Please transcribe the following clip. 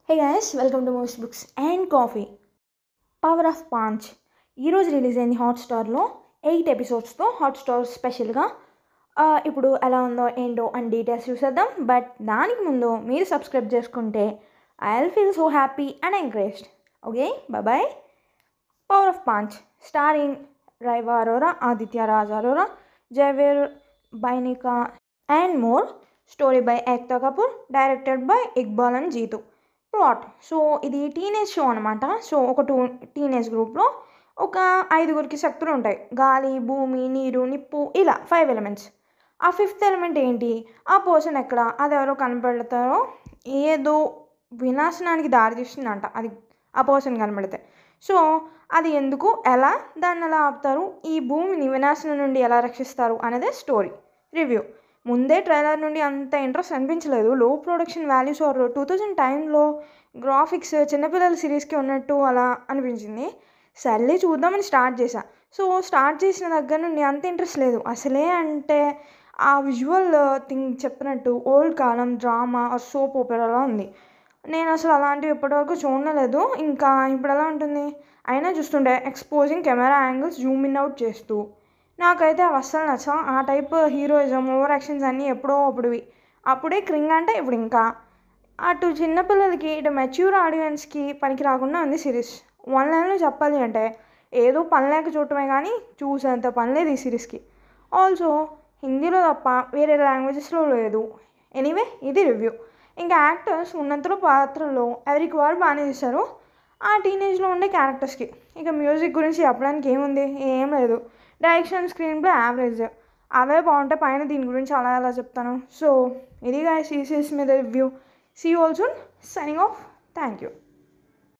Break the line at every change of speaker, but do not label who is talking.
Hey guys, welcome to movies books and coffee. Power of Paanch ఈరోజు release అయింది హాట్స్టార్లో 8 ఎపిసోడ్స్తో. Hotstar స్పెషల్గా ఇప్పుడు ఎలా ఉందో ఏంటో అని డీటెయిల్స్ చూసేద్దాం. బట్ దానికి ముందు మీరు సబ్స్క్రైబ్ చేసుకుంటే I will feel so happy and encouraged. Okay, bye. Power of Paanch starring Riva Arora, Aditya Raj Arora, జవేర్ బైనికా and more. Story by Ekta Kapoor, directed by Iqbal and Jeetu. Plot, so ఇది టీనేజ్ షో అనమాట. సో ఒక టీనేజ్ గ్రూప్లో ఒక 5గురికి శక్తులు ఉంటాయి. గాలి, భూమి, నీరు, నిప్పు, ఇలా 5 ఎలిమెంట్స్. ఆ 5th ఎలిమెంట్ ఏంటి, ఆ పర్సన్ ఎక్కడ, అది ఎవరో కనపడతారో ఏదో వినాశనానికి దారితీస్తుందంట అది ఆ పర్సన్ కనబడితే. సో అది ఎందుకు, ఎలా, దాన్ని ఎలా ఆపుతారు, ఈ భూమిని వినాశనం నుండి ఎలా రక్షిస్తారు అనేదే స్టోరీ. రివ్యూ. ముందే ట్రైలర్ నుండి అంత ఇంట్రెస్ట్ అనిపించలేదు. లో ప్రొడక్షన్ వాల్యూస్ ఆర్ 2000 టైంలో గ్రాఫిక్స్ చిన్నపిల్లల సిరీస్కి ఉన్నట్టు అలా అనిపించింది. సర్లే చూద్దామని స్టార్ట్ చేశా. సో స్టార్ట్ చేసిన దగ్గర నుండి అంత ఇంట్రెస్ట్ లేదు అసలే. అంటే ఆ విజువల్ థింగ్ చెప్పినట్టు ఓల్డ్ కాలం డ్రామా ఆర్ సోప్ ఓపెరాలా ఉంది. నేను అసలు అలాంటివి ఇప్పటివరకు చూడలేదు. ఇంకా ఇప్పుడు ఎలా ఉంటుంది, అయినా చూస్తుంటే exposing camera angles, Zoom in out చేస్తూ, నాకైతే అవి అస్సలు నచ్చా. ఆ టైప్ హీరోయిజం, ఓవర్ యాక్షన్స్ అన్నీ ఎప్పుడో అప్పుడువి. అప్పుడే క్రింగ్ అంటే ఇప్పుడు ఇంకా అటు చిన్నపిల్లలకి ఇటు మెచ్యూర్ ఆడియన్స్కి పనికి రాకుండా ఉంది సిరీస్. 1 లైన్లో చెప్పాలి అంటే ఏదో పని లేక చూడటమే కానీ చూసేంత పని లేదు ఈ సిరీస్కి. ఆల్సో హిందీలో తప్ప వేరే లాంగ్వేజెస్లో లేదు. ఎనీవే, ఇది రివ్యూ. ఇంకా యాక్టర్స్ ఉన్నంతలో పాత్రలో ఎవరికి వారు బాగానే చేశారు ఆ టీనేజ్లో ఉండే క్యారెక్టర్స్కి. ఇక మ్యూజిక్ గురించి చెప్పడానికి ఏముంది, ఏం లేదు. Direction, screenplay average. అవే బాగుంటాయి, పైన దీని గురించి అలా ఎలా చెప్తాను. సో ఇది గైస్ ఈ సిరీస్ మీద review. See you all soon. Signing off. Thank you.